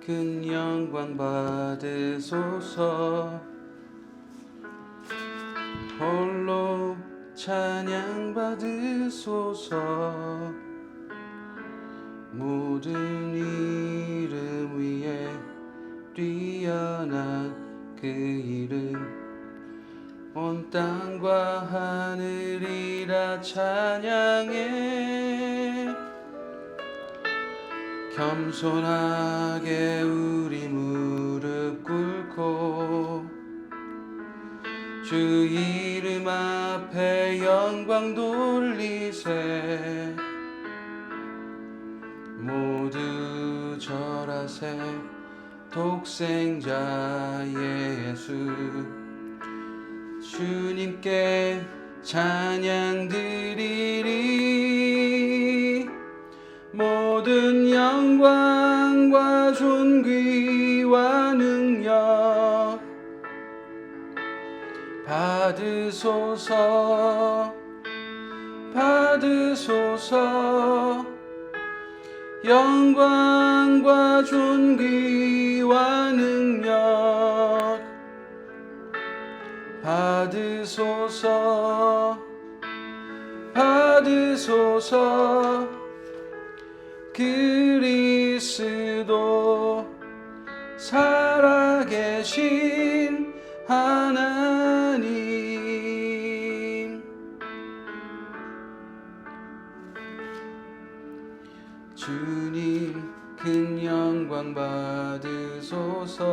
큰 영광 받으소서. 홀로 찬양 받으소서. 모든 이름 위에 뛰어난 그 이름, 온 땅과 하늘이라 찬양해. 겸손하게 우리 무릎 꿇고 주 이름 앞에 영광 돌리세. 모두 절하세. 독생자 예수 주님께 찬양 드리리. 모든 영광과 존귀와 능력 받으소서. 받으소서. 영광과 존귀와 능력 받으소서. 받으소서. 그리스도 살아계신 하나님, 주님 큰 영광 받으소서.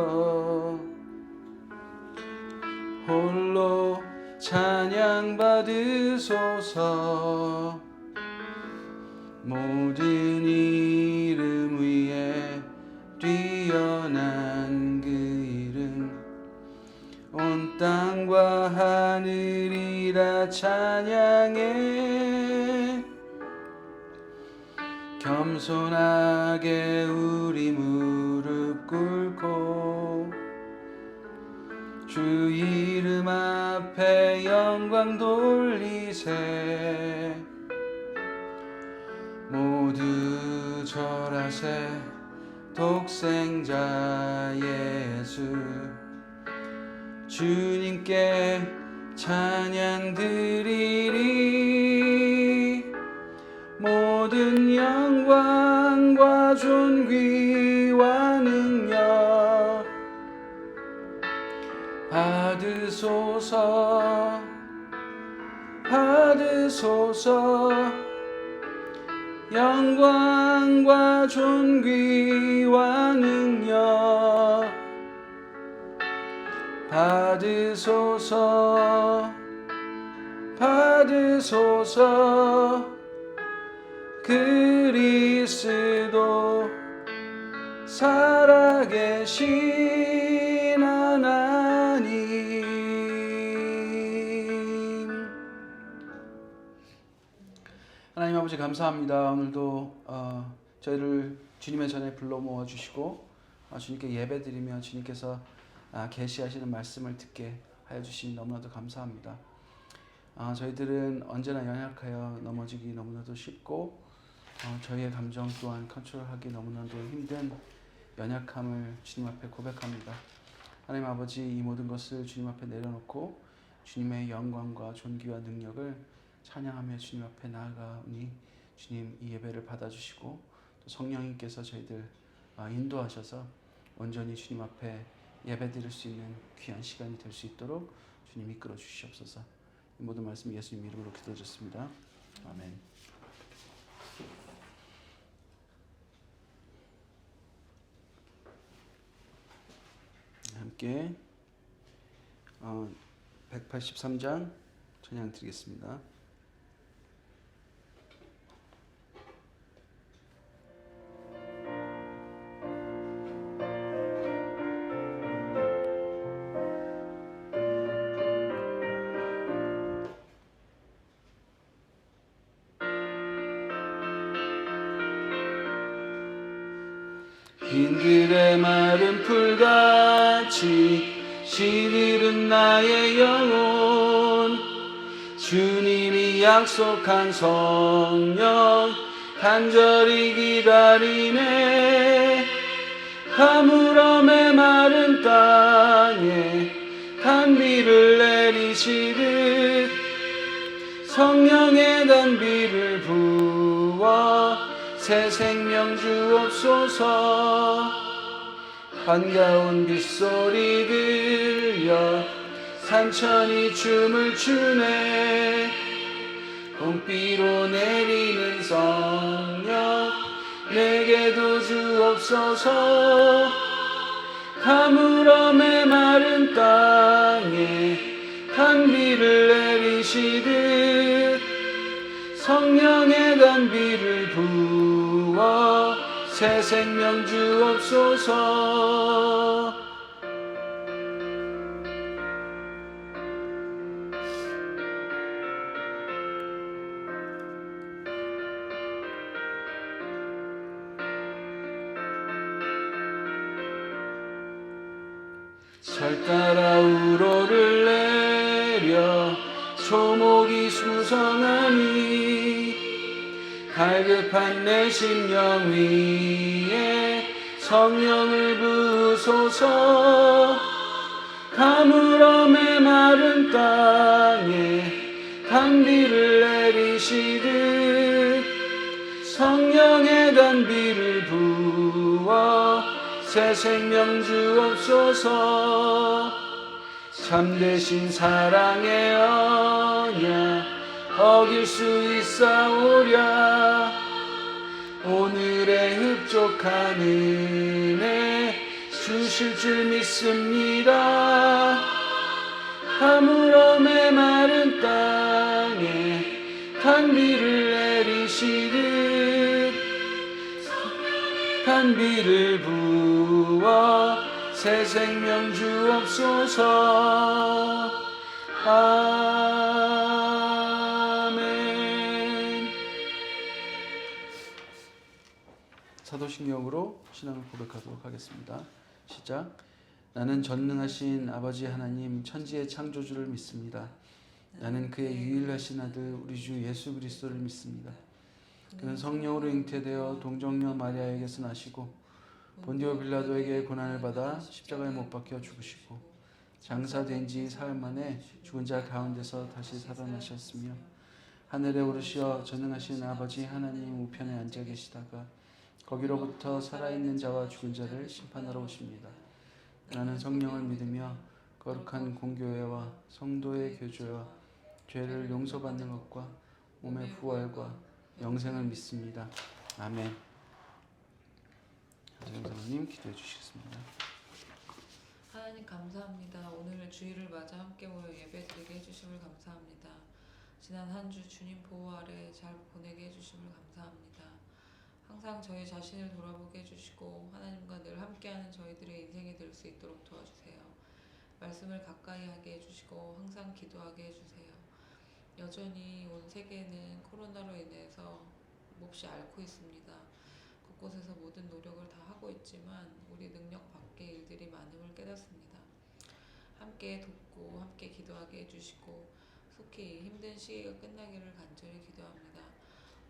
홀로 찬양 받으소서. 모든 이름 위에 뛰어난 그 이름, 온 땅과 하늘이라 찬양해. 겸손하게 우리 무릎 꿇고 주 이름 앞에 영광 돌리세. 모두 절하세. 독생자 예수 주님께 찬양 드리리. 모든 영광과 존귀와 능력 받으소서. 받으소서. 영광과 존귀와 능력 받으소서. 받으소서. 그리스도 살아계신 하나님. 하나님 아버지 감사합니다. 오늘도 저희를 주님의 전에 불러 모아주시고 주님께 예배드리며 주님께서 계시하시는 말씀을 듣게 하여 주시니 너무나도 감사합니다. 저희들은 언제나 연약하여 넘어지기 너무나도 쉽고 저희의 감정 또한 컨트롤하기 너무나도 힘든 연약함을 주님 앞에 고백합니다. 하나님 아버지, 이 모든 것을 주님 앞에 내려놓고 주님의 영광과 존귀와 능력을 찬양하며 주님 앞에 나아가오니 주님 이 예배를 받아주시고 또 성령님께서 저희들 인도하셔서 온전히 주님 앞에 예배드릴 수 있는 귀한 시간이 될 수 있도록 주님 이끌어 주시옵소서. 이 모든 말씀 예수님 이름으로 기도드렸습니다. 아멘. 함께 183장 찬양 드리겠습니다. 빈들의 마른 풀같이 시들은 나의 영혼, 주님이 약속한 성령 간절히 기다리네. 가물어 메마른 땅에 단비를 내리시듯 성령의 단비를 부어 새 생명 주옵소서. 반가운 빗소리 들려 산천이 춤을 추네. 봄비로 내리는 성령 내게도 주옵소서. 가물어 메마른 땅에 단비를 내리시듯 성령의 단비를 부어 새 생명 주옵소서. 절 따라 우로를 내려 초목이 수성하니 갈급한 내 심령 위에 성령을 부으소서. 가물어 메마른 땅에 단비를 내리시듯 성령의 단비를 부어 새 생명 주옵소서. 참되신 사랑의 언약 어길 수 있사오랴. 오늘의 흡족한 은혜 주실 줄 믿습니다. 가물어 메마른 땅에 단비를 내리시듯 단비를 부어 새 생명 주옵소서. 아멘. 사도신경으로 신앙을 고백하도록 하겠습니다. 시작. 나는 전능하신 아버지 하나님 천지의 창조주를 믿습니다. 나는 그의 유일하신 아들 우리 주 예수 그리스도를 믿습니다. 그는 성령으로 잉태되어 동정녀 마리아에게서 나시고 본디오 빌라도에게 고난을 받아 십자가에 못 박혀 죽으시고 장사된 지 사흘 만에 죽은 자 가운데서 다시 살아나셨으며 하늘에 오르시어 전능하신 아버지 하나님 우편에 앉아 계시다가 거기로부터 살아있는 자와 죽은 자를 심판하러 오십니다. 나는 성령을 믿으며 거룩한 공교회와 성도의 교제와 죄를 용서받는 것과 몸의 부활과 영생을 믿습니다. 아멘. 선생님 기도해 주시겠습니다. 하나님 감사합니다. 오늘 주일을 맞아 함께 모여 예배드리게 해주심을 감사합니다. 지난 한 주 주님 보호 아래 잘 보내게 해주심을 감사합니다. 항상 저희 자신을 돌아보게 해주시고 하나님과 늘 함께하는 저희들의 인생이 될 수 있도록 도와주세요. 말씀을 가까이 하게 해주시고 항상 기도하게 해주세요. 여전히 온 세계는 코로나로 인해서 몹시 앓고 있습니다. 곳곳에서 모든 노력을 다 하고 있지만 우리 능력 밖의 일들이 많음을 깨닫습니다. 함께 돕고 함께 기도하게 해주시고 속히 힘든 시기가 끝나기를 간절히 기도합니다.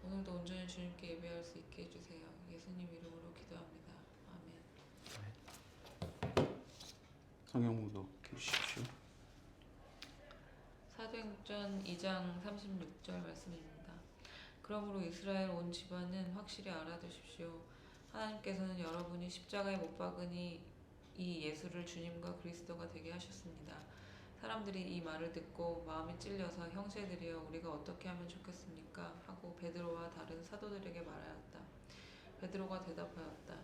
오늘도 온전히 주님께 예배할 수 있게 해주세요. 예수님 이름으로 기도합니다. 아멘. 성경 묵독해 주십시오. 사도행전 2장 36절 말씀입니다. 그러므로 이스라엘 온 집안은 확실히 알아두십시오. 하나님께서는 여러분이 십자가에 못 박으니 이 예수를 주님과 그리스도가 되게 하셨습니다. 사람들이 이 말을 듣고 마음이 찔려서 형제들이여 우리가 어떻게 하면 좋겠습니까? 하고 베드로와 다른 사도들에게 말하였다. 베드로가 대답하였다.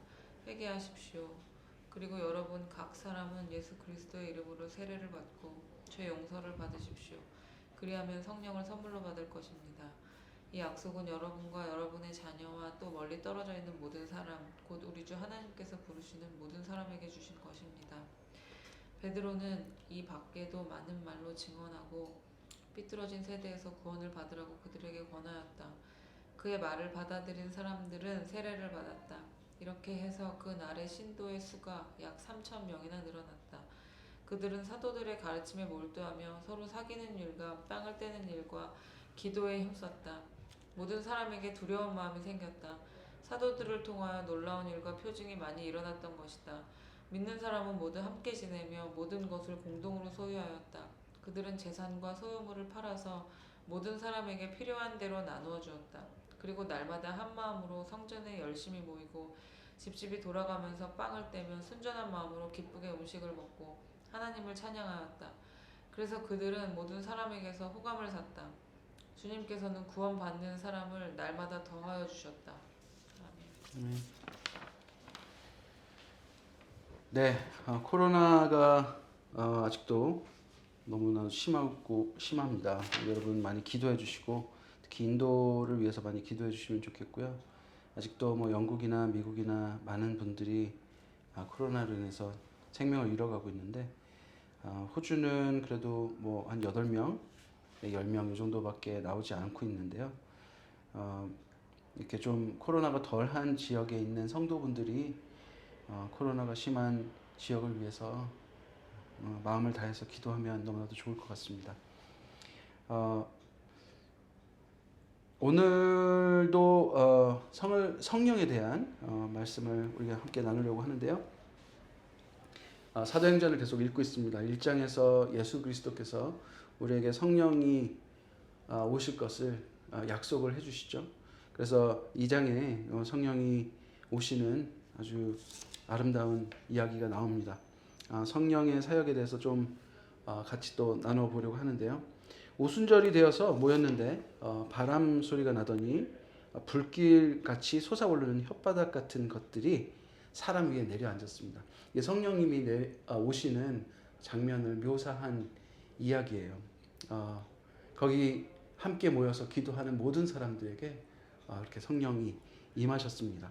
회개하십시오. 그리고 여러분 각 사람은 예수 그리스도의 이름으로 세례를 받고 죄 용서를 받으십시오. 그리하면 성령을 선물로 받을 것입니다. 이 약속은 여러분과 여러분의 자녀와 또 멀리 떨어져 있는 모든 사람, 곧 우리 주 하나님께서 부르시는 모든 사람에게 주신 것입니다. 베드로는 이 밖에도 많은 말로 증언하고 삐뚤어진 세대에서 구원을 받으라고 그들에게 권하였다. 그의 말을 받아들인 사람들은 세례를 받았다. 이렇게 해서 그 날의 신도의 수가 약 3,000명이나 늘어났다. 그들은 사도들의 가르침에 몰두하며 서로 사귀는 일과 땅을 떼는 일과 기도에 힘썼다. 모든 사람에게 두려운 마음이 생겼다. 사도들을 통하여 놀라운 일과 표징이 많이 일어났던 것이다. 믿는 사람은 모두 함께 지내며 모든 것을 공동으로 소유하였다. 그들은 재산과 소유물을 팔아서 모든 사람에게 필요한 대로 나누어 주었다. 그리고 날마다 한 마음으로 성전에 열심히 모이고 집집이 돌아가면서 빵을 떼며 순전한 마음으로 기쁘게 음식을 먹고 하나님을 찬양하였다. 그래서 그들은 모든 사람에게서 호감을 샀다. 주님께서는 구원받는 사람을 날마다 더하여 주셨다. 아멘. 네, 코로나가 아직도 너무나 심합니다. 여러분 많이 기도해 주시고 특히 인도를 위해서 많이 기도해 주시면 좋겠고요. 아직도 뭐 영국이나 미국이나 많은 분들이 코로나로 인해서 생명을 잃어가고 있는데 호주는 그래도 뭐 한 8명, 10명 이 정도밖에 나오지 않고 있는데요. 이렇게 좀 코로나가 덜한 지역에 있는 성도분들이 코로나가 심한 지역을 위해서 마음을 다해서 기도하면 너무나도 좋을 것 같습니다. 오늘도 성령에 대한 말씀을 우리가 함께 나누려고 하는데요. 사도행전을 계속 읽고 있습니다. 1장에서 예수 그리스도께서 우리에게 성령이 오실 것을 약속을 해주시죠. 그래서 2장에 성령이 오시는 아주 아름다운 이야기가 나옵니다. 성령의 사역에 대해서 좀 같이 또 나눠보려고 하는데요. 오순절이 되어서 모였는데 바람 소리가 나더니 불길같이 솟아오르는 혓바닥 같은 것들이 사람 위에 내려앉았습니다. 이게 성령님이 오시는 장면을 묘사한 이야기예요. 거기 함께 모여서 기도하는 모든 사람들에게 이렇게 성령이 임하셨습니다.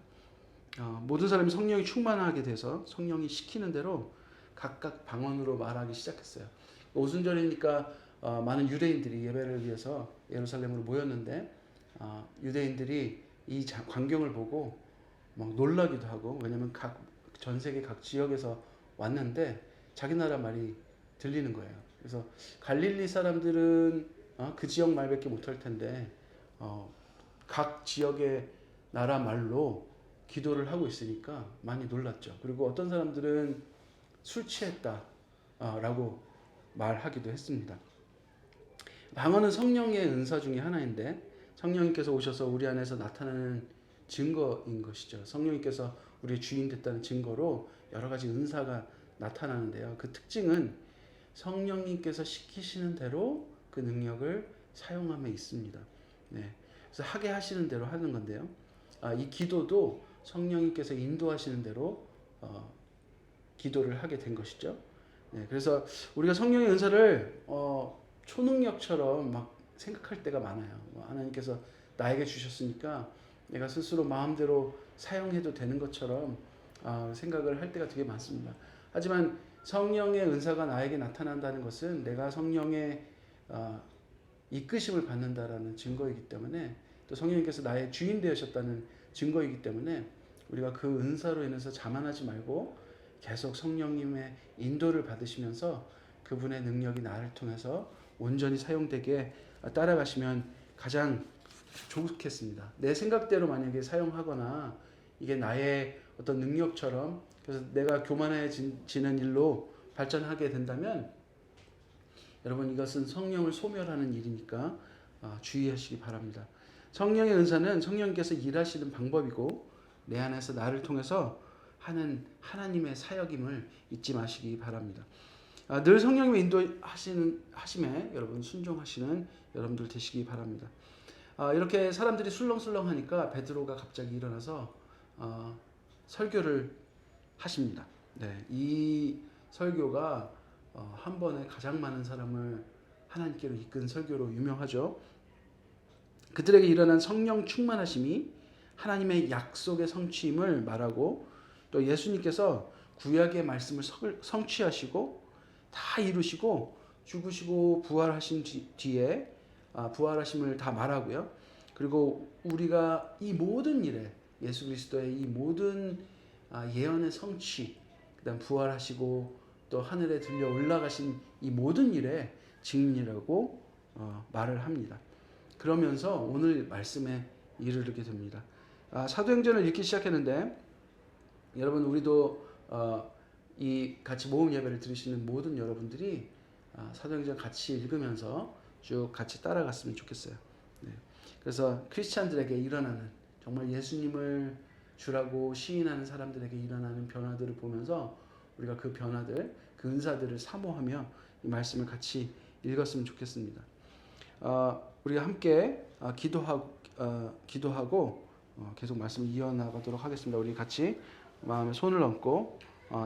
모든 사람이 성령이 충만하게 돼서 성령이 시키는 대로 각각 방언으로 말하기 시작했어요. 오순절이니까 많은 유대인들이 예배를 위해서 예루살렘으로 모였는데 유대인들이 이 광경을 보고 막 놀라기도 하고, 왜냐하면 전 세계 각 지역에서 왔는데 자기 나라 말이 들리는 거예요. 그래서 갈릴리 사람들은 그 지역 말밖에 못할 텐데 각 지역의 나라 말로 기도를 하고 있으니까 많이 놀랐죠. 그리고 어떤 사람들은 술 취했다라고 말하기도 했습니다. 방언은 성령의 은사 중에 하나인데 성령님께서 오셔서 우리 안에서 나타나는 증거인 것이죠. 성령님께서 우리의 주인 됐다는 증거로 여러 가지 은사가 나타나는데요. 그 특징은 성령님께서 시키시는 대로 그 능력을 사용함에 있습니다. 네. 그래서 하게 하시는 대로 하는 건데요. 이 기도도 성령님께서 인도하시는 대로 기도를 하게 된 것이죠. 네. 그래서 우리가 성령의 은사를 초능력처럼 막 생각할 때가 많아요. 하나님께서 나에게 주셨으니까 내가 스스로 마음대로 사용해도 되는 것처럼 생각을 할 때가 되게 많습니다. 하지만 성령의 은사가 나에게 나타난다는 것은 내가 성령의 이끄심을 받는다라는 증거이기 때문에, 또 성령님께서 나의 주인 되셨다는 증거이기 때문에 우리가 그 은사로 인해서 자만하지 말고 계속 성령님의 인도를 받으시면서 그분의 능력이 나를 통해서 온전히 사용되게 따라가시면 가장 좋겠습니다. 내 생각대로 만약에 사용하거나 이게 나의 어떤 능력처럼, 그래서 내가 교만해지는 일로 발전하게 된다면 여러분, 이것은 성령을 소멸하는 일이니까 주의하시기 바랍니다. 성령의 은사는 성령께서 일하시는 방법이고 내 안에서 나를 통해서 하는 하나님의 사역임을 잊지 마시기 바랍니다. 늘 성령님의 인도하심에 여러분 순종하시는 여러분들 되시기 바랍니다. 이렇게 사람들이 술렁술렁하니까 베드로가 갑자기 일어나서 설교를 하십니다. 네, 이 설교가 한 번에 가장 많은 사람을 하나님께로 이끈 설교로 유명하죠. 그들에게 일어난 성령 충만하심이 하나님의 약속의 성취임을 말하고, 또 예수님께서 구약의 말씀을 성취하시고 다 이루시고 죽으시고 부활하신 뒤에 부활하심을 다 말하고요. 그리고 우리가 이 모든 일에 예수 그리스도의 이 모든 예언의 성취, 그다음 부활하시고 또 하늘에 들려 올라가신 이 모든 일의 증인이라고 말을 합니다. 그러면서 오늘 말씀에 이르게 됩니다. 사도행전을 읽기 시작했는데 여러분 우리도 이 같이 모음 예배를 들으시는 모든 여러분들이 사도행전 같이 읽으면서 쭉 같이 따라갔으면 좋겠어요. 네. 그래서 크리스찬들에게 일어나는 정말 예수님을 주라고 시인하는 사람들에게 일어나는 변화들을 보면서 우리가 그 변화들, 그 은사들을 사모하며 이 말씀을 같이 읽었으면 좋겠습니다. 우리가 함께 기도하고 계속 말씀을 이어나가도록 하겠습니다. 우리 같이 마음에 손을 얹고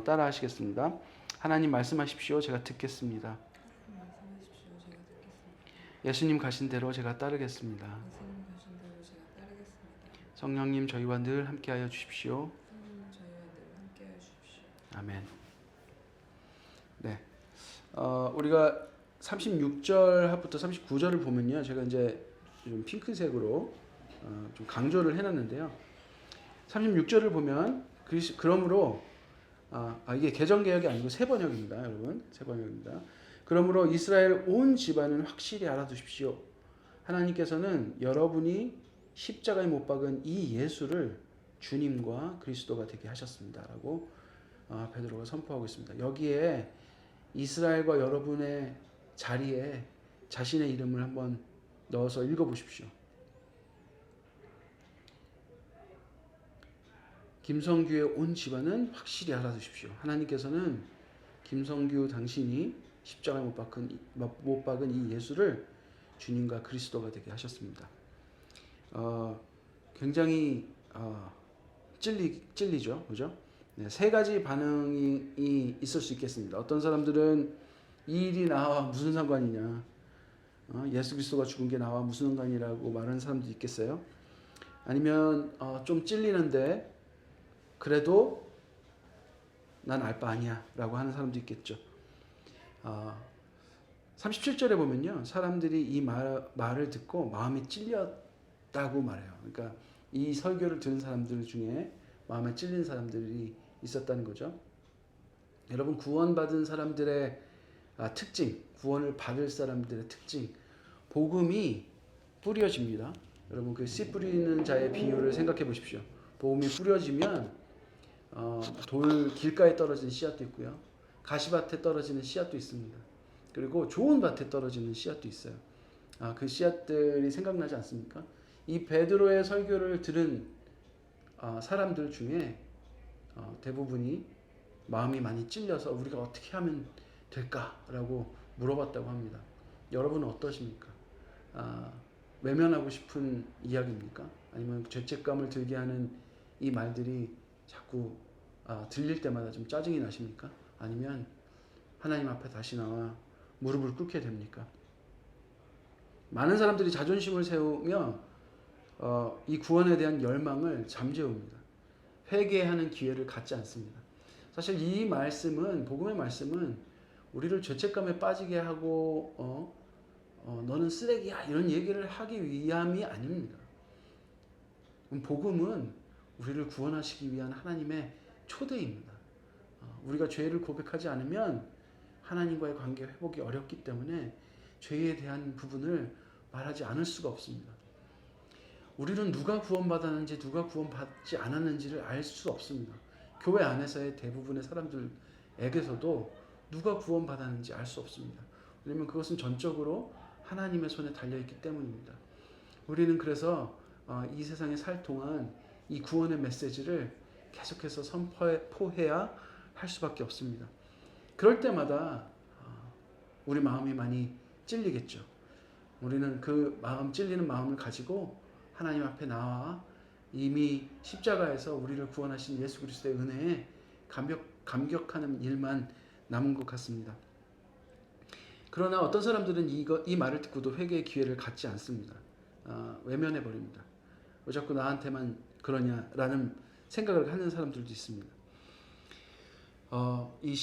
따라하시겠습니다. 하나님 말씀하십시오. 제가 듣겠습니다. 말씀하십시오. 제가 듣겠습니다. 예수님 가신 대로 제가 따르겠습니다. 예수님 가신 대로 제가 따르겠습니다. 성령님 저희와 늘 함께하여 주십시오. 성령님 저희와 늘 함께하여 주십시오. 아멘. 네, 우리가 36절부터 39절을 보면요, 제가 이제 좀 핑크색으로 좀 강조를 해놨는데요. 36절을 보면 그러므로 이게 개정개혁이 아니고 새번역입니다, 여러분. 새번역입니다. 그러므로 이스라엘 온 집안은 확실히 알아두십시오. 하나님께서는 여러분이 십자가에 못 박은 이 예수를 주님과 그리스도가 되게 하셨습니다라고 베드로가 선포하고 있습니다. 여기에 이스라엘과 여러분의 자리에 자신의 이름을 한번 넣어서 읽어보십시오. 김성규의 온 집안은 확실히 알아두십시오. 하나님께서는 김성규 당신이 십자가에 못 박은 이 예수를 주님과 그리스도가 되게 하셨습니다. 굉장히 찔리죠, 그죠? 네, 세 가지 반응이 있을 수 있겠습니다. 어떤 사람들은 이 일이 나와 무슨 상관이냐, 예수 그리스도가 죽은 게 나와 무슨 상관이라고 말하는 사람도 있겠어요. 아니면 좀 찔리는데 그래도 난 알 바 아니야 라고 하는 사람도 있겠죠. 37절에 보면요, 사람들이 이 말을 듣고 마음이 찔렸다고 말해요. 그러니까 이 설교를 들은 사람들 중에 마음에 찔린 사람들이 있었다는 거죠. 여러분, 구원받은 사람들의 특징, 구원을 받을 사람들의 특징, 복음이 뿌려집니다. 여러분, 그 씨 뿌리는 자의 비유를 생각해 보십시오. 복음이 뿌려지면 돌 길가에 떨어지는 씨앗도 있고요, 가시밭에 떨어지는 씨앗도 있습니다. 그리고 좋은 밭에 떨어지는 씨앗도 있어요. 그 씨앗들이 생각나지 않습니까? 이 베드로의 설교를 들은 사람들 중에 대부분이 마음이 많이 찔려서 우리가 어떻게 하면 될까라고 물어봤다고 합니다. 여러분은 어떠십니까? 외면하고 싶은 이야기입니까? 아니면 죄책감을 들게 하는 이 말들이 자꾸 들릴 때마다 좀 짜증이 나십니까? 아니면 하나님 앞에 다시 나와 무릎을 꿇게 됩니까? 많은 사람들이 자존심을 세우며 이 구원에 대한 열망을 잠재웁니다. 회개하는 기회를 갖지 않습니다. 사실 이 말씀은, 복음의 말씀은 우리를 죄책감에 빠지게 하고 너는 쓰레기야 이런 얘기를 하기 위함이 아닙니다. 복음은 우리를 구원하시기 위한 하나님의 초대입니다. 우리가 죄를 고백하지 않으면 하나님과의 관계 회복이 어렵기 때문에 죄에 대한 부분을 말하지 않을 수가 없습니다. 우리는 누가 구원받았는지 누가 구원받지 않았는지를 알 수 없습니다. 교회 안에서의 대부분의 사람들에게서도 누가 구원받았는지 알 수 없습니다. 왜냐하면 그것은 전적으로 하나님의 손에 달려있기 때문입니다. 우리는 그래서 이 세상에 살 동안 이 구원의 메시지를 계속해서 선포해야 할 수밖에 없습니다. 그럴 때마다 우리 마음이 많이 찔리겠죠. 우리는 그 찔리는 마음을 가지고 하나님 앞에 나와 이미 십자가에서 우리를 구원하신 예수 그리스도의 은혜에 감격하는 일만 남은 것 같습니다. 그러나 어떤 사람들은 이 말을 듣고도 회개의 기회를 갖지 않습니다. 외면해 버립니다. 왜 자꾸 나한테만 그러냐라는 생각을 하는 사람들도 있습니다. 이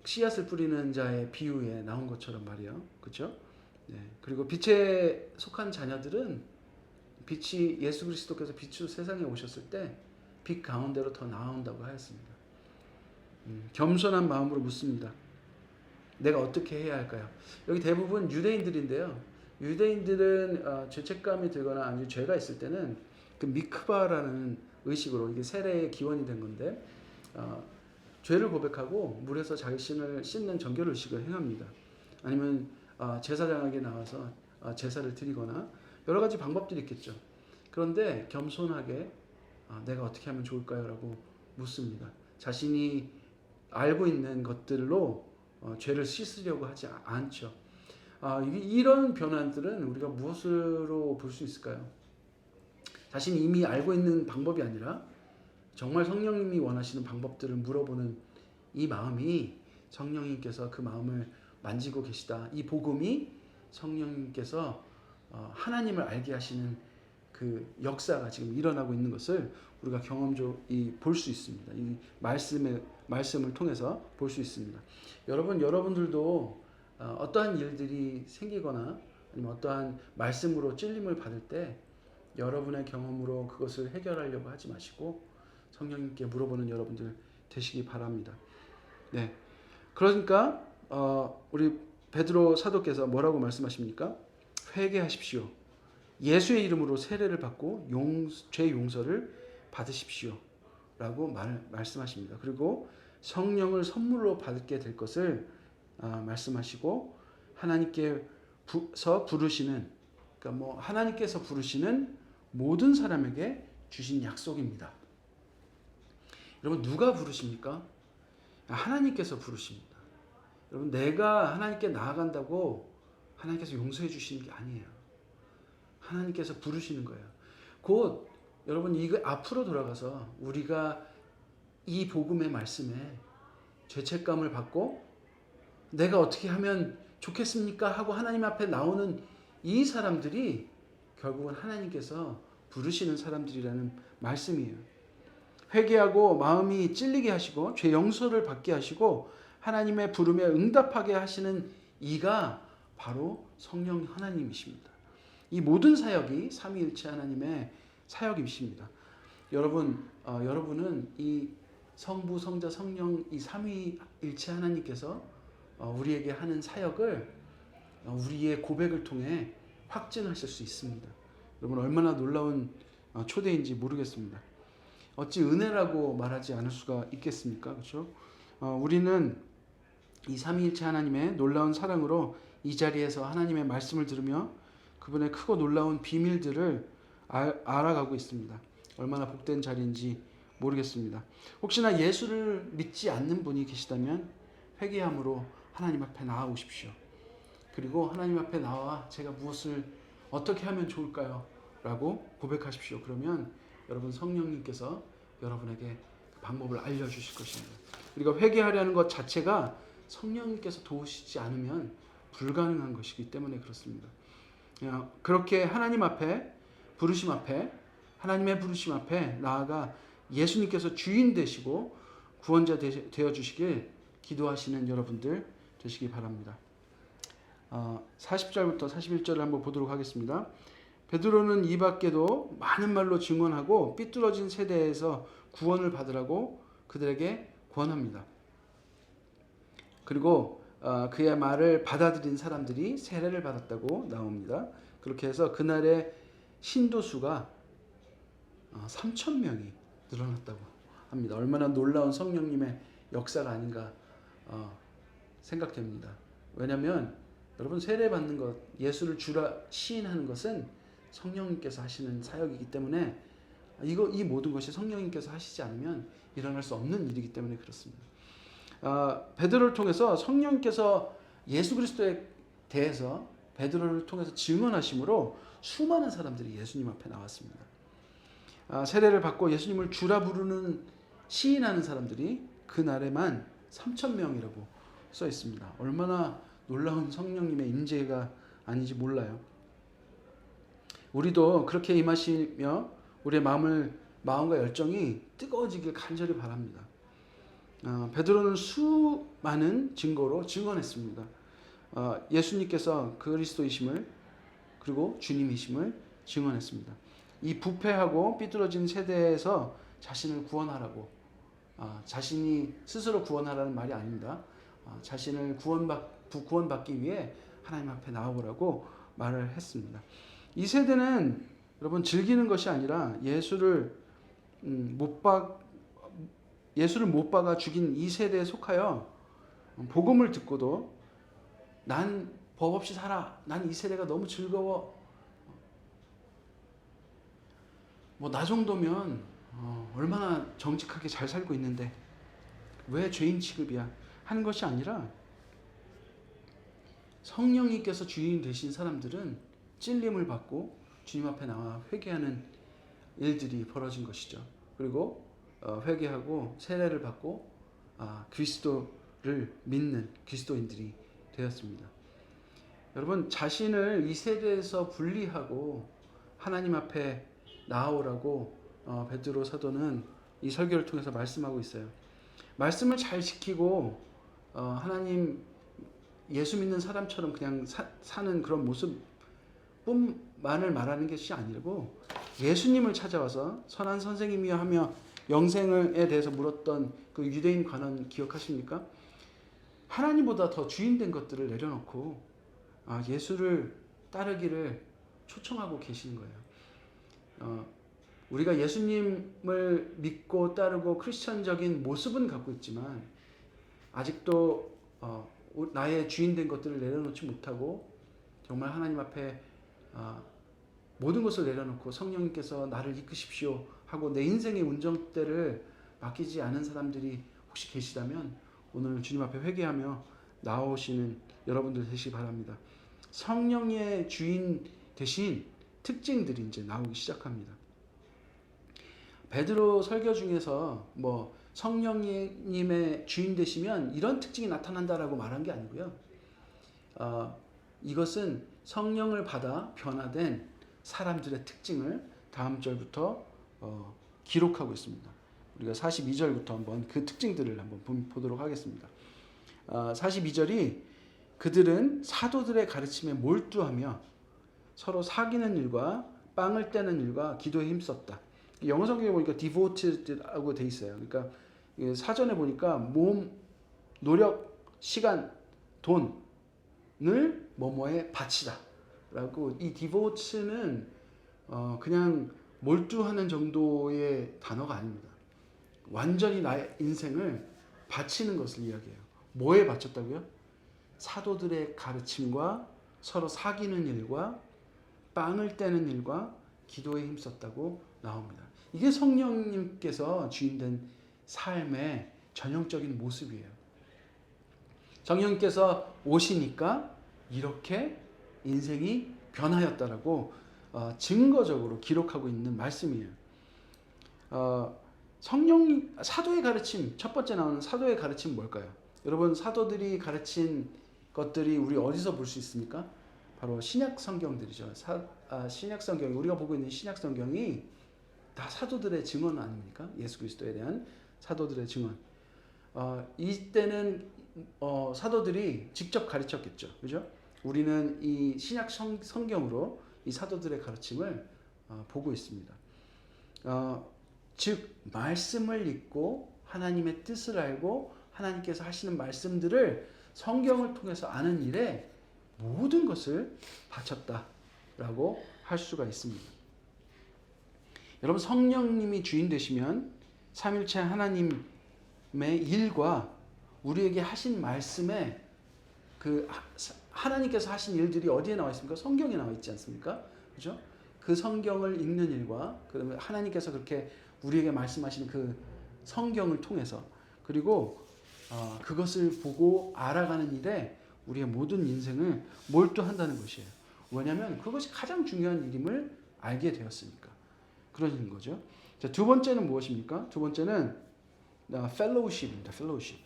씨앗을 뿌리는 자의 비유에 나온 것처럼 말이에요, 그렇죠? 네. 그리고 빛에 속한 자녀들은 빛이 예수 그리스도께서 빛으로 세상에 오셨을 때 빛 가운데로 더 나아온다고 하였습니다. 겸손한 마음으로 묻습니다. 내가 어떻게 해야 할까요? 여기 대부분 유대인들인데요. 유대인들은 죄책감이 들거나 아니면 죄가 있을 때는 그 미크바라는 의식으로 이게 세례의 기원이 된 건데 죄를 고백하고 물에서 자신을 씻는 정결 의식을 행합니다. 아니면 제사장에게 나와서 제사를 드리거나 여러 가지 방법들이 있겠죠. 그런데 겸손하게 내가 어떻게 하면 좋을까요? 라고 묻습니다. 자신이 알고 있는 것들로 죄를 씻으려고 하지 않죠. 이런 변화들은 우리가 무엇으로 볼 수 있을까요? 자신이 이미 알고 있는 방법이 아니라 정말 성령님이 원하시는 방법들을 물어보는 이 마음이 성령님께서 그 마음을 만지고 계시다. 이 복음이 성령님께서 하나님을 알게 하시는 그 역사가 지금 일어나고 있는 것을 우리가 경험적으로 볼 수 있습니다. 이 말씀을 통해서 볼 수 있습니다. 여러분들도 어떠한 일들이 생기거나 아니면 어떠한 말씀으로 찔림을 받을 때 여러분의 경험으로 그것을 해결하려고 하지 마시고 성령님께 물어보는 여러분들 되시기 바랍니다. 네, 그러니까 우리 베드로 사도께서 뭐라고 말씀하십니까? 회개하십시오. 예수의 이름으로 세례를 받고 죄 용서를 받으십시오. 라고 말씀하십니다. 그리고 성령을 선물로 받게 될 것을 말씀하시고 하나님께서 부르시는 그러니까 하나님께서 부르시는 모든 사람에게 주신 약속입니다. 여러분 누가 부르십니까? 하나님께서 부르십니다. 여러분 내가 하나님께 나아간다고 하나님께서 용서해 주시는 게 아니에요. 하나님께서 부르시는 거예요. 곧 여러분 이거 앞으로 돌아가서 우리가 이 복음의 말씀에 죄책감을 받고 내가 어떻게 하면 좋겠습니까? 하고 하나님 앞에 나오는 이 사람들이 결국은 하나님께서 부르시는 사람들이라는 말씀이에요. 회개하고 마음이 찔리게 하시고 죄 용서를 받게 하시고 하나님의 부름에 응답하게 하시는 이가 바로 성령 하나님이십니다. 이 모든 사역이 삼위일체 하나님의 사역이십니다. 여러분은 이 성부, 성자, 성령 이 삼위일체 하나님께서 우리에게 하는 사역을 우리의 고백을 통해 확증하실 수 있습니다. 여러분 얼마나 놀라운 초대인지 모르겠습니다. 어찌 은혜라고 말하지 않을 수가 있겠습니까? 그렇죠? 우리는 이 삼위일체 하나님의 놀라운 사랑으로 이 자리에서 하나님의 말씀을 들으며 그분의 크고 놀라운 비밀들을 알아가고 있습니다. 얼마나 복된 자리인지 모르겠습니다. 혹시나 예수를 믿지 않는 분이 계시다면 회개함으로 하나님 앞에 나아오십시오. 그리고 하나님 앞에 나와 제가 무엇을 어떻게 하면 좋을까요? 라고 고백하십시오. 그러면 여러분 성령님께서 여러분에게 그 방법을 알려주실 것입니다. 우리가 회개하려는 것 자체가 성령님께서 도우시지 않으면 불가능한 것이기 때문에 그렇습니다. 그렇게 하나님 앞에 부르심 앞에 하나님의 부르심 앞에 나아가 예수님께서 주인 되시고 구원자 되어 주시길 기도하시는 여러분들 되시기 바랍니다. 40절부터 41절을 한번 보도록 하겠습니다. 베드로는 이 밖에도 많은 말로 증언하고 삐뚤어진 세대에서 구원을 받으라고 그들에게 권합니다. 그리고 그의 말을 받아들인 사람들이 세례를 받았다고 나옵니다. 그렇게 해서 그날의 신도수가 3,000명이 늘어났다고 합니다. 얼마나 놀라운 성령님의 역사가 아닌가 생각됩니다. 왜냐하면 여러분 세례 받는 것, 예수를 주라 시인하는 것은 성령님께서 하시는 사역이기 때문에 이 모든 것이 성령님께서 하시지 않으면 일어날 수 없는 일이기 때문에 그렇습니다. 베드로를 통해서 성령님께서 예수 그리스도에 대해서 베드로를 통해서 증언하심으로 수많은 사람들이 예수님 앞에 나왔습니다. 세례를 받고 예수님을 주라 부르는 시인하는 사람들이 그날에만 3,000명이라고 써 있습니다. 얼마나 놀라운 성령님의 임재가 아닌지 몰라요. 우리도 그렇게 임하시며 우리의 마음과 열정이 뜨거워지길 간절히 바랍니다. 베드로는 수많은 증거로 증언했습니다. 예수님께서 그리스도이심을 그리고 주님이심을 증언했습니다. 이 부패하고 삐뚤어진 세대에서 자신을 구원하라고 자신이 스스로 구원하라는 말이 아닙니다. 자신을 구원받기 위해 하나님 앞에 나오라고 말을 했습니다. 이 세대는 여러분 즐기는 것이 아니라 예수를 못 박아 죽인 이 세대에 속하여 복음을 듣고도 난 법 없이 살아. 난 이 세대가 너무 즐거워. 뭐 나 정도면 얼마나 정직하게 잘 살고 있는데 왜 죄인 취급이야 하는 것이 아니라 성령님께서 주인 되신 사람들은 찔림을 받고 주님 앞에 나와 회개하는 일들이 벌어진 것이죠. 그리고 회개하고 세례를 받고 그리스도를 믿는 그리스도인들이 되었습니다. 여러분 자신을 이 세대에서 분리하고 하나님 앞에 나아오라고 베드로 사도는 이 설교를 통해서 말씀하고 있어요. 말씀을 잘 지키고 하나님 예수 믿는 사람처럼 그냥 사는 그런 모습뿐만을 말하는 것이 아니고 예수님을 찾아와서 선한 선생님이여 하며 영생에 대해서 물었던 그 유대인 관원 기억하십니까? 하나님보다 더 주인된 것들을 내려놓고 예수를 따르기를 초청하고 계시는 거예요. 우리가 예수님을 믿고 따르고 크리스천적인 모습은 갖고 있지만 아직도 나의 주인된 것들을 내려놓지 못하고 정말 하나님 앞에 모든 것을 내려놓고 성령님께서 나를 이끄십시오 하고 내 인생의 운전대를 맡기지 않은 사람들이 혹시 계시다면 오늘 주님 앞에 회개하며 나오시는 여러분들 되시기 바랍니다. 성령의 주인 대신 특징들이 이제 나오기 시작합니다. 베드로 설교 중에서 뭐 성령님의 주인 되시면 이런 특징이 나타난다라고 말한 게 아니고요. 이것은 성령을 받아 변화된 사람들의 특징을 다음 절부터 기록하고 있습니다. 우리가 42절부터 한번 그 특징들을 한번 보도록 하겠습니다. 42절이 그들은 사도들의 가르침에 몰두하며 서로 사귀는 일과 빵을 떼는 일과 기도에 힘썼다. 영어 성경에 보니까 devoted라고 돼 있어요. 그러니까 사전에 보니까 몸, 노력, 시간, 돈을 뭐뭐에 바치다. 라고 이 devoted는 그냥 몰두하는 정도의 단어가 아닙니다. 완전히 나의 인생을 바치는 것을 이야기해요. 뭐에 바쳤다고요? 사도들의 가르침과 서로 사귀는 일과 빵을 떼는 일과 기도에 힘썼다고 나옵니다. 이게 성령님께서 주인된 삶의 전형적인 모습이에요. 성령님께서 오시니까 이렇게 인생이 변하였다라고 증거적으로 기록하고 있는 말씀이에요. 사도의 가르침, 첫 번째 나오는 사도의 가르침 뭘까요? 여러분 사도들이 가르친 것들이 우리 어디서 볼 수 있습니까? 바로 신약 성경들이죠. 신약 성경, 우리가 보고 있는 신약 성경이 다 사도들의 증언 아닙니까? 예수 그리스도에 대한 사도들의 증언. 이때는 사도들이 직접 가르쳤겠죠. 그죠? 우리는 이 신약 성경으로 이 사도들의 가르침을 보고 있습니다. 즉 말씀을 읽고 하나님의 뜻을 알고 하나님께서 하시는 말씀들을 성경을 통해서 아는 일에 모든 것을 바쳤다라고 할 수가 있습니다. 여러분 성령님이 주인 되시면 삼일체 하나님의 일과 우리에게 하신 말씀에 그 하나님께서 하신 일들이 어디에 나와 있습니까? 성경에 나와 있지 않습니까? 그죠? 그 성경을 읽는 일과 그다음에 하나님께서 그렇게 우리에게 말씀하시는 그 성경을 통해서 그리고 그것을 보고 알아가는 일에 우리의 모든 인생을 몰두한다는 것이에요. 왜냐하면 그것이 가장 중요한 일임을 알게 되었으니까. 그런 거죠. 자, 두 번째는 무엇입니까? 두 번째는 fellowship입니다. fellowship.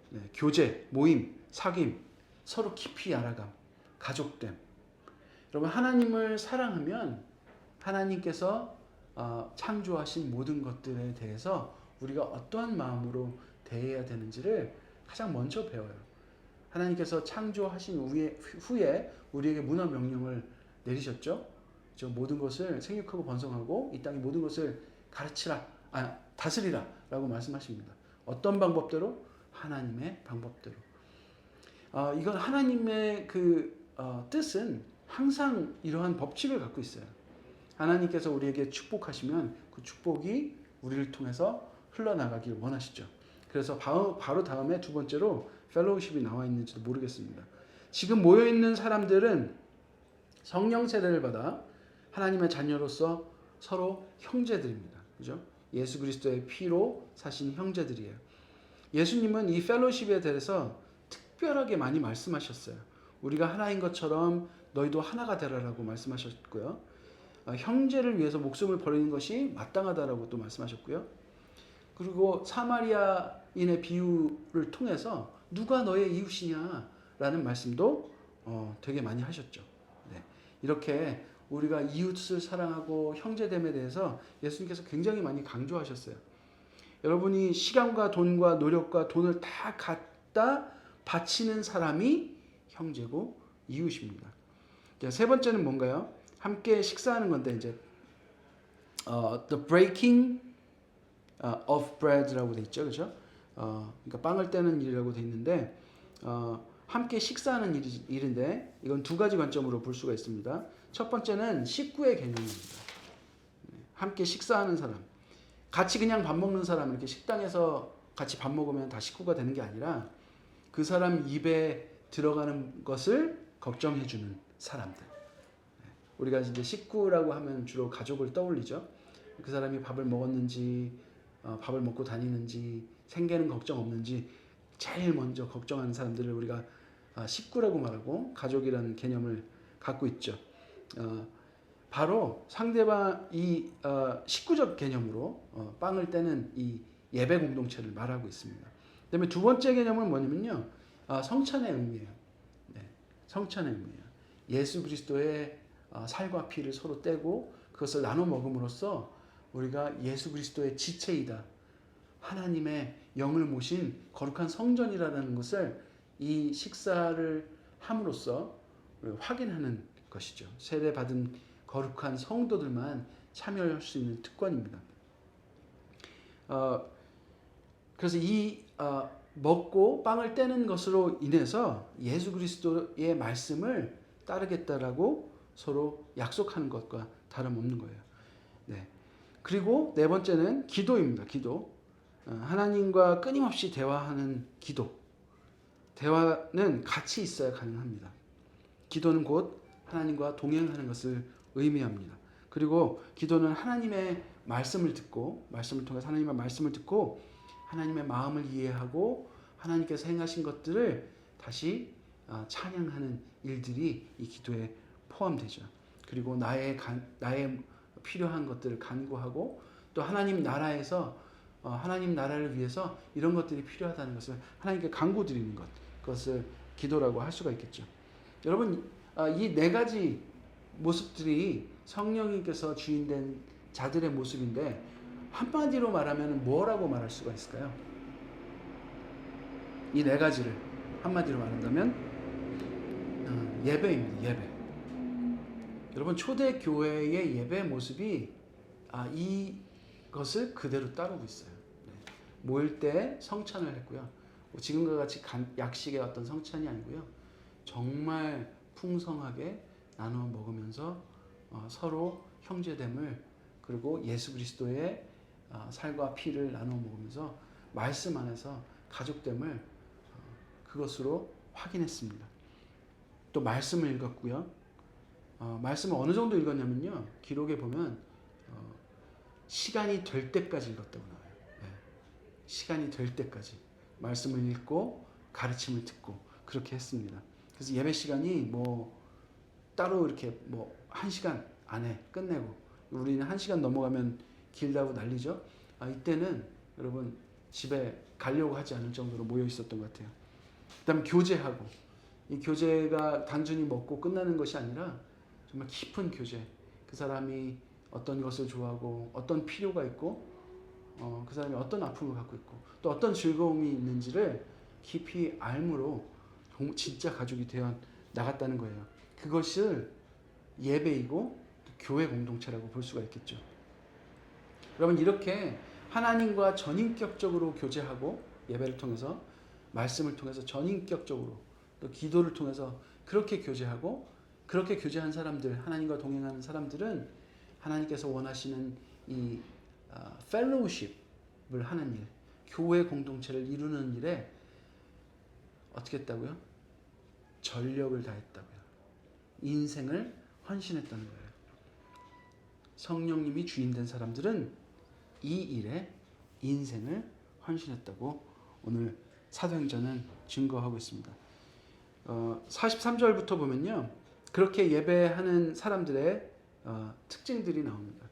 네, 교제, 모임, 사귐, 서로 깊이 알아감, 가족됨. 여러분 하나님을 사랑하면 하나님께서 창조하신 모든 것들에 대해서 우리가 어떠한 마음으로 대해야 되는지를 가장 먼저 배워요. 하나님께서 창조하신 후에 우리에게 문화 명령을 내리셨죠. 저 모든 것을 생육하고 번성하고 이 땅의 모든 것을 다스리라 라고 말씀하십니다. 어떤 방법대로? 하나님의 방법대로. 이건 하나님의 뜻은 항상 이러한 법칙을 갖고 있어요. 하나님께서 우리에게 축복하시면 그 축복이 우리를 통해서 흘러나가길 원하시죠. 그래서 바로 다음에 두 번째로 펠로우십이 나와 있는지도 모르겠습니다. 지금 모여있는 사람들은 성령 세례를 받아 하나님의 자녀로서 서로 형제들입니다. 그죠? 예수 그리스도의 피로 사신 형제들이에요. 예수님은 이 펠로우십에 대해서 특별하게 많이 말씀하셨어요. 우리가 하나인 것처럼 너희도 하나가 되라라고 말씀하셨고요. 형제를 위해서 목숨을 버리는 것이 마땅하다라고 또 말씀하셨고요. 그리고 사마리아인의 비유를 통해서 누가 너의 이웃이냐라는 말씀도 되게 많이 하셨죠. 네. 이렇게 우리가 이웃을 사랑하고 형제됨에 대해서 예수님께서 굉장히 많이 강조하셨어요. 여러분이 시간과 돈과 노력과 돈을 다 갖다 바치는 사람이 형제고 이웃입니다. 세 번째는 뭔가요? 함께 식사하는 건데 이제 the breaking of bread라고 돼 있죠, 그렇죠? 그러니까 빵을 떼는 일이라고 돼 있는데 함께 식사하는 일인데 이건 두 가지 관점으로 볼 수가 있습니다. 첫 번째는 식구의 개념입니다. 함께 식사하는 사람, 같이 그냥 밥 먹는 사람, 이렇게 식당에서 같이 밥 먹으면 다 식구가 되는 게 아니라 그 사람 입에 들어가는 것을 걱정해주는 사람들. 우리가 이제 식구라고 하면 주로 가족을 떠올리죠. 그 사람이 밥을 먹었는지, 밥을 먹고 다니는지, 생계는 걱정 없는지 제일 먼저 걱정하는 사람들을 우리가 식구라고 말하고 가족이라는 개념을 갖고 있죠. 바로 상대방 이 식구적 개념으로 빵을 떼는 이 예배 공동체를 말하고 있습니다. 그다음에 두 번째 개념은 뭐냐면요, 성찬의 의미예요. 네, 성찬의 의미예요. 예수 그리스도의 살과 피를 서로 떼고 그것을 나눠 먹음으로써 우리가 예수 그리스도의 지체이다, 하나님의 영을 모신 거룩한 성전이라는 것을 이 식사를 함으로써 확인하는 것이죠. 세례받은 거룩한 성도들만 참여할 수 있는 특권입니다. 그래서 이 먹고 빵을 떼는 것으로 인해서 예수 그리스도의 말씀을 따르겠다라고 서로 약속하는 것과 다름없는 거예요. 네. 그리고 네 번째는 기도입니다. 기도. 하나님과 끊임없이 대화하는 기도. 대화는 같이 있어야 가능합니다. 기도는 곧 하나님과 동행하는 것을 의미합니다. 그리고 기도는 하나님의 말씀을 듣고, 말씀을 통해서 하나님의 말씀을 듣고 하나님의 마음을 이해하고 하나님께서 행하신 것들을 다시 찬양하는 일들이 이 기도에 포함되죠. 그리고 나의 필요한 것들을 간구하고 또 하나님 나라에서 하나님 나라를 위해서 이런 것들이 필요하다는 것을 하나님께 간구드리는 것, 그것을 기도라고 할 수가 있겠죠. 여러분, 이 네 가지 모습들이 성령님께서 주인된 자들의 모습인데 한마디로 말하면 뭐라고 말할 수가 있을까요? 이 네 가지를 한마디로 말한다면 예배입니다. 예배. 여러분, 초대 교회의 예배 모습이 이것을 그대로 따르고 있어요. 네. 모일 때 성찬을 했고요. 지금과 같이 약식의 어떤 성찬이 아니고요. 정말 풍성하게 나누어 먹으면서 서로 형제됨을, 그리고 예수 그리스도의 살과 피를 나누어 먹으면서 말씀 안에서 가족됨을 그것으로 확인했습니다. 또 말씀을 읽었고요. 말씀을 어느 정도 읽었냐면요, 기록에 보면 시간이 될 때까지 읽었다고 나와요. 네. 시간이 될 때까지 말씀을 읽고 가르침을 듣고 그렇게 했습니다. 그래서 예배 시간이 따로 이렇게 1시간 안에 끝내고, 우리는 1시간 넘어가면 길다고 난리죠. 이때는 여러분 집에 가려고 하지 않을 정도로 모여 있었던 것 같아요. 그다음 교제하고, 이 교제가 단순히 먹고 끝나는 것이 아니라 정말 깊은 교제, 그 사람이 어떤 것을 좋아하고 어떤 필요가 있고 그 사람이 어떤 아픔을 갖고 있고 또 어떤 즐거움이 있는지를 깊이 알므로 진짜 가족이 되어 나갔다는 거예요. 그것을 예배이고 교회 공동체라고 볼 수가 있겠죠. 여러분, 이렇게 하나님과 전인격적으로 교제하고 예배를 통해서, 말씀을 통해서 전인격적으로, 또 기도를 통해서 그렇게 교제하고 그렇게 교제한 사람들, 하나님과 동행하는 사람들은 하나님께서 원하시는 이 펠로우십을 하는 일, 교회 공동체를 이루는 일에 어떻게 했다고요? 전력을 다했다고요. 인생을 헌신했다는 거예요. 성령님이 주인된 사람들은 이 일에 인생을 헌신했다고 오늘 사도행전은 증거하고 있습니다. 43절부터 보면요, 그렇게 예배하는 사람들의 특징들이 나옵니다.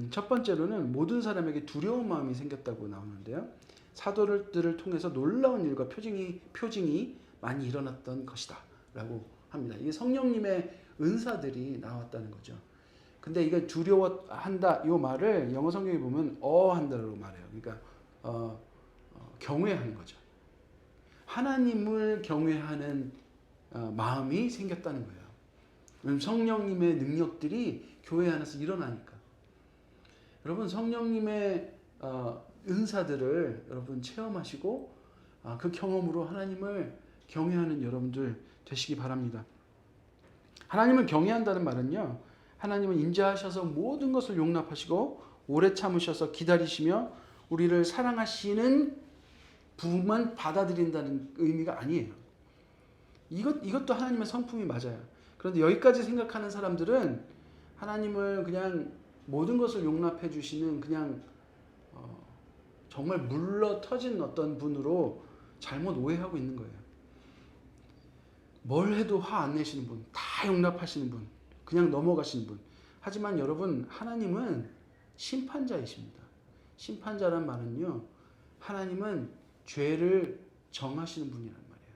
첫 번째로는 모든 사람에게 두려운 마음이 생겼다고 나오는데요, 사도들을 통해서 놀라운 일과 표징이 많이 일어났던 것이다 라고 합니다. 이게 성령님의 은사들이 나왔다는 거죠. 근데 이게 두려워한다 이 말을 영어 성경에 보면 한다고 말해요. 그러니까 경외하는 거죠. 하나님을 경외하는 마음이 생겼다는 거예요. 왜냐하면 성령님의 능력들이 교회 안에서 일어나니까. 여러분, 성령님의 은사들을 여러분 체험하시고 그 경험으로 하나님을 경외하는 여러분들 되시기 바랍니다. 하나님을 경외한다는 말은요, 하나님은 인자하셔서 모든 것을 용납하시고 오래 참으셔서 기다리시며 우리를 사랑하시는 부분만 받아들인다는 의미가 아니에요. 이것도 하나님의 성품이 맞아요. 그런데 여기까지 생각하는 사람들은 하나님을 그냥 모든 것을 용납해 주시는 그냥 정말 물러 터진 어떤 분으로 잘못 오해하고 있는 거예요. 뭘 해도 화 안 내시는 분, 다 용납하시는 분, 그냥 넘어가시는 분. 하지만 여러분, 하나님은 심판자이십니다. 심판자란 말은요, 하나님은 죄를 정하시는 분이란 말이에요.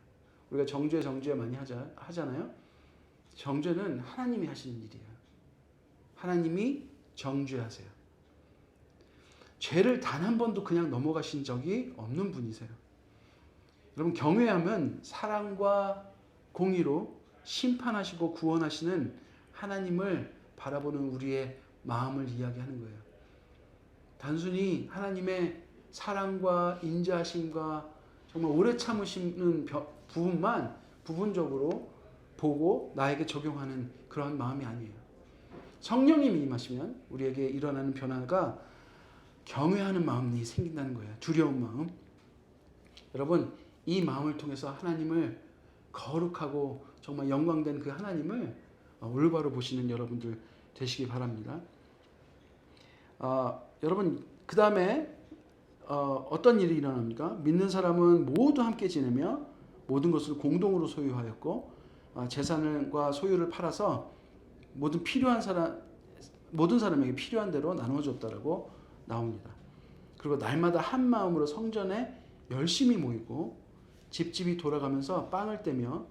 우리가 정죄 많이 하잖아요. 정죄는 하나님이 하시는 일이에요. 하나님이 정죄하세요. 죄를 단 한 번도 그냥 넘어가신 적이 없는 분이세요. 여러분, 경외하면 사랑과 공의로 심판하시고 구원하시는 하나님을 바라보는 우리의 마음을 이야기하는 거예요. 단순히 하나님의 사랑과 인자하심과 정말 오래 참으시는 부분만 부분적으로 보고 나에게 적용하는 그런 마음이 아니에요. 성령님이 임하시면 우리에게 일어나는 변화가 경외하는 마음이 생긴다는 거예요. 두려운 마음. 여러분, 이 마음을 통해서 하나님을 거룩하고 정말 영광된 그 하나님을 올바로 보시는 여러분들 되시기 바랍니다. 여러분, 그 다음에 어떤 일이 일어납니까? 믿는 사람은 모두 함께 지내며 모든 것을 공동으로 소유하였고 재산과 소유를 팔아서 모든 사람에게 필요한 대로 나눠줬다라고 나옵니다. 그리고 날마다 한 마음으로 성전에 열심히 모이고 집집이 돌아가면서 빵을 떼며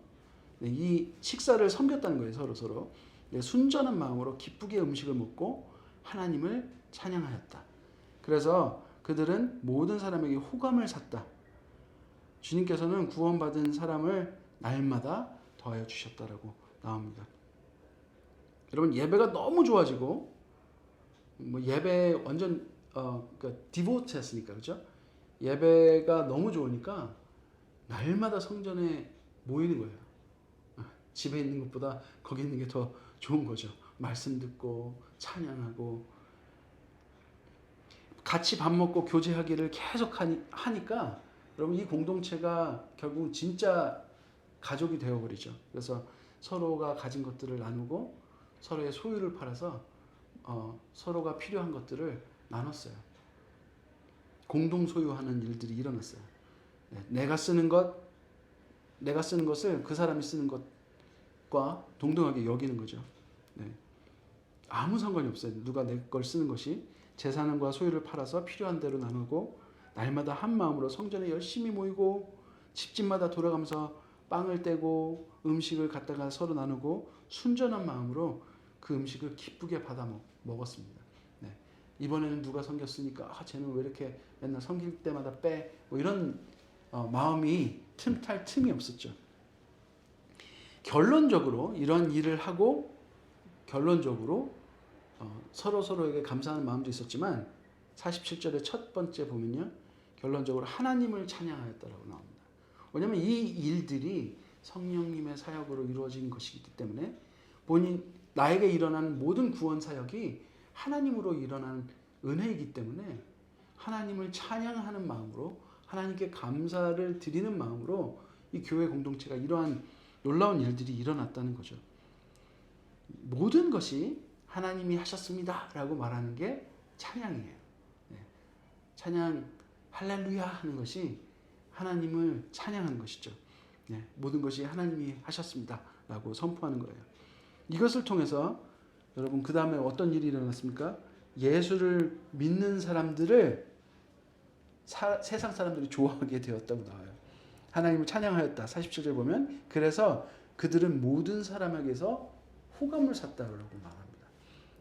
이 식사를 섬겼다는 거예요. 서로 순전한 마음으로 기쁘게 음식을 먹고 하나님을 찬양하였다. 그래서 그들은 모든 사람에게 호감을 샀다. 주님께서는 구원받은 사람을 날마다 더하여 주셨다라고 나옵니다. 여러분, 예배가 너무 좋아지고 예배 완전 디보트 했으니까, 그렇죠? 예배가 너무 좋으니까 날마다 성전에 모이는 거예요. 집에 있는 것보다 거기 있는 게 더 좋은 거죠. 말씀 듣고 찬양하고 같이 밥 먹고 교제하기를 계속 하니까 여러분, 이 공동체가 결국 진짜 가족이 되어버리죠. 그래서 서로가 가진 것들을 나누고 서로의 소유를 팔아서 서로가 필요한 것들을 나눴어요. 공동 소유하는 일들이 일어났어요. 내가 쓰는 것을 그 사람이 쓰는 것과 동등하게 여기는 거죠. 아무 상관이 없어요. 누가 내 걸 쓰는 것이. 재산과 소유를 팔아서 필요한 대로 나누고 날마다 한 마음으로 성전에 열심히 모이고 집집마다 돌아가면서 빵을 떼고 음식을 갖다가 서로 나누고 순전한 마음으로 그 음식을 기쁘게 받아 먹었습니다. 이번에는 누가 섬겼으니까 쟤는 왜 이렇게 맨날 섬길 때마다 빼? 이런 마음이 틈탈 틈이 없었죠. 결론적으로 이런 일을 하고 결론적으로 서로에게 감사하는 마음도 있었지만 47절의 첫 번째 보면요, 결론적으로 하나님을 찬양하였다라고 나옵니다. 왜냐하면 이 일들이 성령님의 사역으로 이루어진 것이기 때문에 나에게 일어나는 모든 구원 사역이 하나님으로 일어나는 은혜이기 때문에 하나님을 찬양하는 마음으로 하나님께 감사를 드리는 마음으로 이 교회 공동체가 이러한 놀라운 일들이 일어났다는 거죠. 모든 것이 하나님이 하셨습니다 라고 말하는 게 찬양이에요. 찬양 할렐루야 하는 것이 하나님을 찬양하는 것이죠. 모든 것이 하나님이 하셨습니다 라고 선포하는 거예요. 이것을 통해서 여러분 그 다음에 어떤 일이 일어났습니까? 예수를 믿는 사람들을 세상 사람들이 좋아하게 되었다고 나와요. 하나님을 찬양하였다. 47절 보면 그래서 그들은 모든 사람에게서 호감을 샀다라고 말합니다.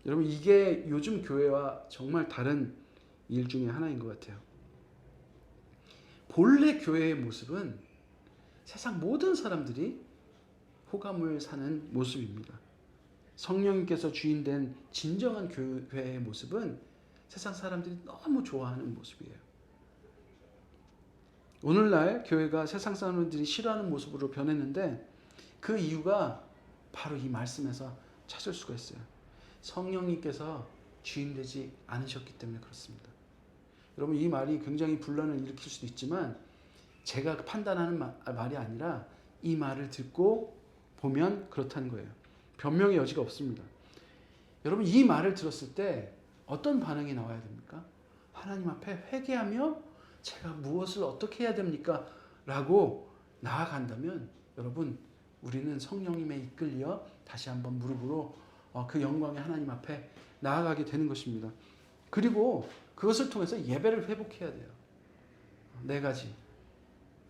여러분 이게 요즘 교회와 정말 다른 일 중에 하나인 것 같아요. 본래 교회의 모습은 세상 모든 사람들이 호감을 사는 모습입니다. 성령님께서 주인된 진정한 교회의 모습은 세상 사람들이 너무 좋아하는 모습이에요. 오늘날 교회가 세상 사람들이 싫어하는 모습으로 변했는데 그 이유가 바로 이 말씀에서 찾을 수가 있어요. 성령님께서 주인되지 않으셨기 때문에 그렇습니다. 여러분 이 말이 굉장히 분란을 일으킬 수도 있지만 제가 판단하는 말이 아니라 이 말을 듣고 보면 그렇다는 거예요. 변명의 여지가 없습니다. 여러분 이 말을 들었을 때 어떤 반응이 나와야 됩니까? 하나님 앞에 회개하며 제가 무엇을 어떻게 해야 됩니까? 라고 나아간다면 여러분 우리는 성령님에 이끌려 다시 한번 무릎으로 그 영광의 하나님 앞에 나아가게 되는 것입니다. 그리고 그것을 통해서 예배를 회복해야 돼요. 네 가지.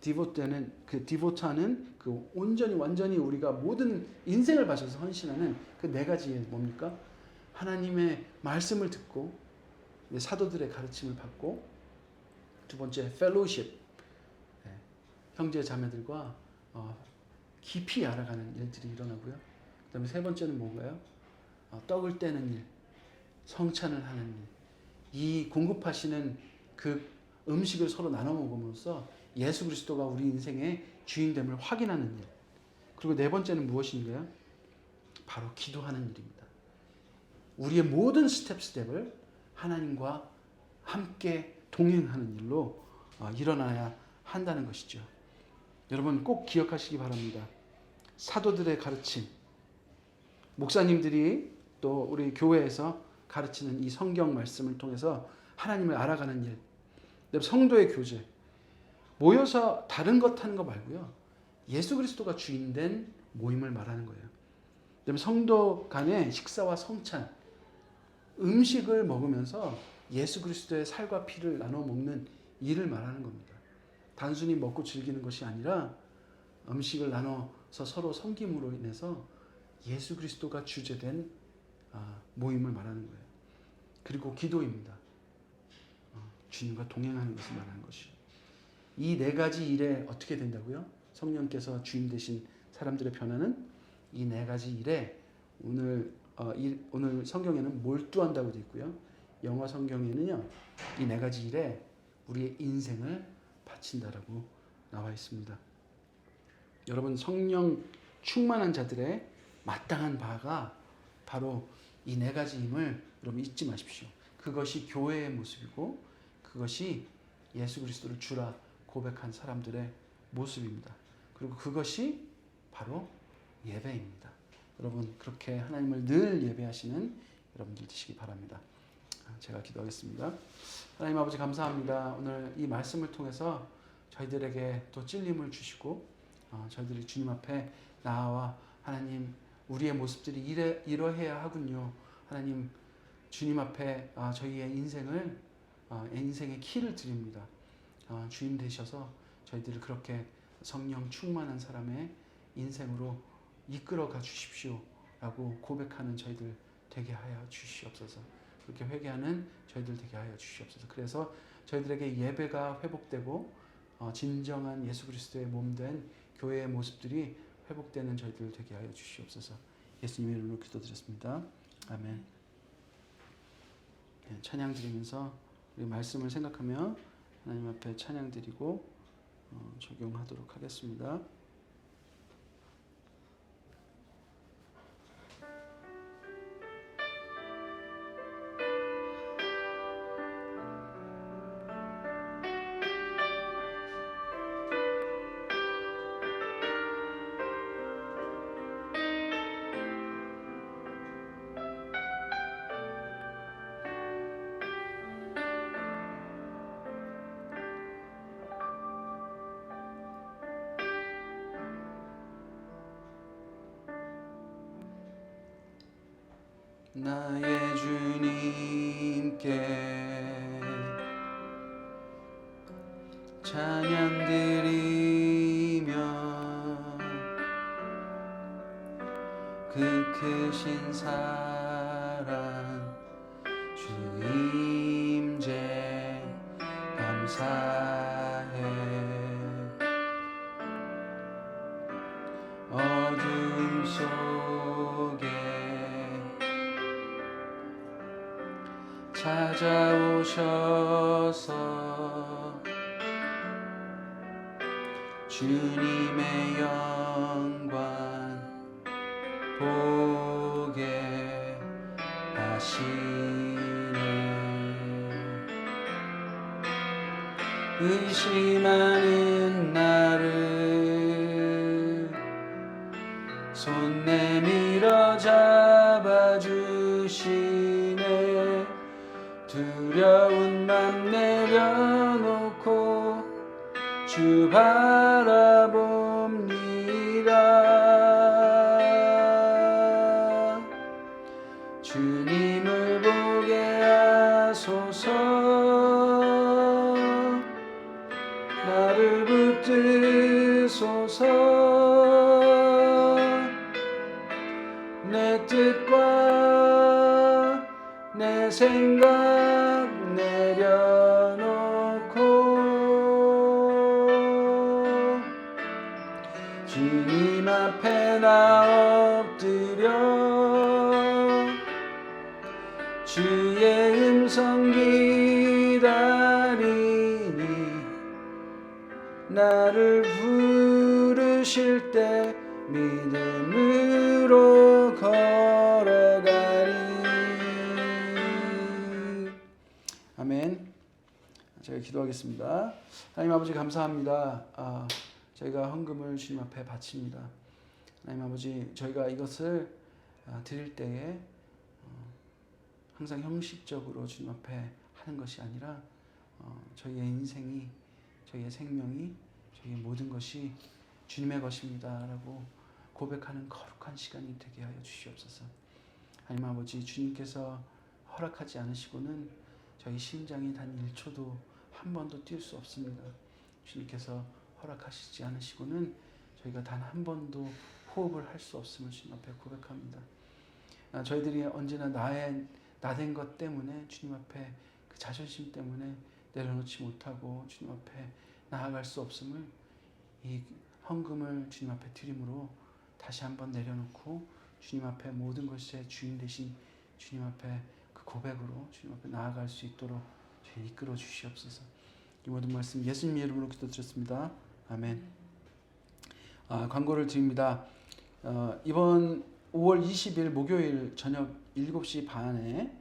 디보트는 디보트하는 그 온전히 완전히 우리가 모든 인생을 바쳐서 헌신하는 그 네 가지의 뭡니까? 하나님의 말씀을 듣고 사도들의 가르침을 받고 두 번째 펠로우십 형제 자매들과 깊이 알아가는 일들이 일어나고요. 그다음에 세 번째는 뭔가요? 떡을 떼는 일, 성찬을 하는 일. 이 공급하시는 그 음식을 서로 나눠 먹음으로써 예수 그리스도가 우리 인생의 주인됨을 확인하는 일. 그리고 네 번째는 무엇인가요? 바로 기도하는 일입니다. 우리의 모든 스텝을 하나님과 함께 동행하는 일로 일어나야 한다는 것이죠. 여러분 꼭 기억하시기 바랍니다. 사도들의 가르침, 목사님들이 또 우리 교회에서 가르치는 이 성경 말씀을 통해서 하나님을 알아가는 일, 성도의 교제, 모여서 다른 것 하는 거 말고요. 예수 그리스도가 주인된 모임을 말하는 거예요. 그다음에 성도 간의 식사와 성찬, 음식을 먹으면서 예수 그리스도의 살과 피를 나눠 먹는 일을 말하는 겁니다. 단순히 먹고 즐기는 것이 아니라 음식을 나눠서 서로 섬김으로 인해서 예수 그리스도가 주재된 모임을 말하는 거예요. 그리고 기도입니다. 주님과 동행하는 것을 말하는 것이죠. 이 네 가지 일에 어떻게 된다고요? 성령께서 주인 되신 사람들의 변화는 이 네 가지 일에 오늘 성경에는 몰두한다고 되어 있고요. 영어 성경에는요. 이 네 가지 일에 우리의 인생을 바친다라고 나와 있습니다. 여러분 성령 충만한 자들의 마땅한 바가 바로 이 네 가지임을 여러분 잊지 마십시오. 그것이 교회의 모습이고 그것이 예수 그리스도를 주라 고백한 사람들의 모습입니다. 그리고 그것이 바로 예배입니다. 여러분 그렇게 하나님을 늘 예배하시는 여러분들 되시기 바랍니다. 제가 기도하겠습니다. 하나님 아버지 감사합니다. 오늘 이 말씀을 통해서 저희들에게 또 찔림을 주시고 저희들이 주님 앞에 나와 하나님 우리의 모습들이 이러해야 하군요. 하나님 주님 앞에 저희의 인생의 키를 드립니다. 주인 되셔서 저희들을 그렇게 성령 충만한 사람의 인생으로 이끌어가 주십시오 라고 고백하는 저희들 되게 하여 주시옵소서. 그렇게 회개하는 저희들 되게 하여 주시옵소서. 그래서 저희들에게 예배가 회복되고 진정한 예수 그리스도의 몸된 교회의 모습들이 회복되는 저희들 되게 하여 주시옵소서. 예수님의 이름으로 기도드렸습니다. 아멘. 찬양 드리면서 우리 말씀을 생각하며 하나님 앞에 찬양 드리고 적용하도록 하겠습니다. 나의 주님께 찬양 드리며 그 크신 사랑 주 임재 감사해. 어둠 속에 찾아오셔서 주님의 영광 보게 하시네. 의심하는 나를 손 내밀어 잡아주시네. 두려운 맘 내려놓고 주 바라봅니다. 주님을 보게 하소서. 나를 붙드소서. 내 뜻과 내 생각 내려놓고 주님 앞에 나 엎드려 주의 음성 기다리니 나를 부르실 때 믿음으로 걸어가리. 아멘. 제가 기도하겠습니다. 하나님 아버지 감사합니다. 저희가 헌금을 주님 앞에 바칩니다. 하나님 아버지, 저희가 이것을 드릴 때에 항상 형식적으로 주님 앞에 하는 것이 아니라 저희의 인생이, 저희의 생명이, 저희의 모든 것이 주님의 것입니다 라고 고백하는 거룩한 시간이 되게 하여 주시옵소서. 하나님 아버지, 주님께서 허락하지 않으시고는 저희 심장이 단 1초도 한 번도 뛸 수 없습니다. 주님께서 허락하시지 않으시고는 저희가 단 한 번도 호흡을 할 수 없음을 주님 앞에 고백합니다. 저희들이 언제나 나된 것 때문에 주님 앞에 그 자존심 때문에 내려놓지 못하고 주님 앞에 나아갈 수 없음을 이 헌금을 주님 앞에 드림으로 다시 한번 내려놓고 주님 앞에 모든 것의 주인 되신 주님 앞에 그 고백으로 주님 앞에 나아갈 수 있도록 저희 이끌어 주시옵소서. 이 모든 말씀 예수님 이름으로 기도드렸습니다. 아멘. 광고를 드립니다. 이번 5월 20일 목요일 저녁 7시 반에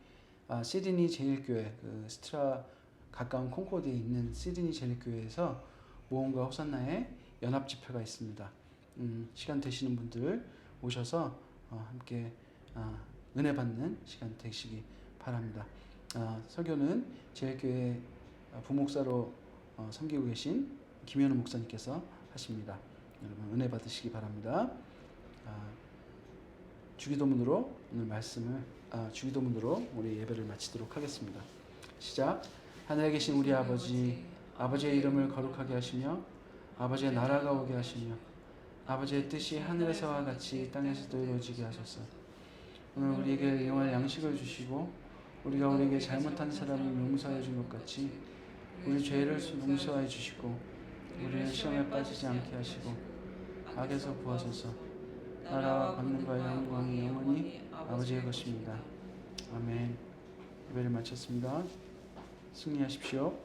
시드니 제일교회, 그 스트라 가까운 콩코드에 있는 시드니 제일교회에서 모험과 호산나의 연합 집회가 있습니다. 시간 되시는 분들 오셔서 함께 은혜 받는 시간 되시기 바랍니다. 설교는 제일교회 부목사로 섬기고 계신 김현우 목사님께서 하십니다. 여러분 은혜 받으시기 바랍니다. 주기도문으로 오늘 말씀을 주기도문으로 우리 예배를 마치도록 하겠습니다. 시작. 하늘에 계신 우리 아버지, 아버지의 이름을 거룩하게 하시며 아버지의 나라가 오게 하시며 아버지의 뜻이 하늘에서와 같이 땅에서도 이루어지게 하소서. 오늘 우리에게 영원한 양식을 주시고 우리가 우리에게 잘못한 사람을 용서해 준 것 같이 우리 죄를 용서해 주시고 우리를 시험에 빠지지 않게 하시고 악에서 구하소서. 나라와 권능과 영광이 영원히 아버지의 것입니다. 아멘. 예배를 마쳤습니다. 승리하십시오.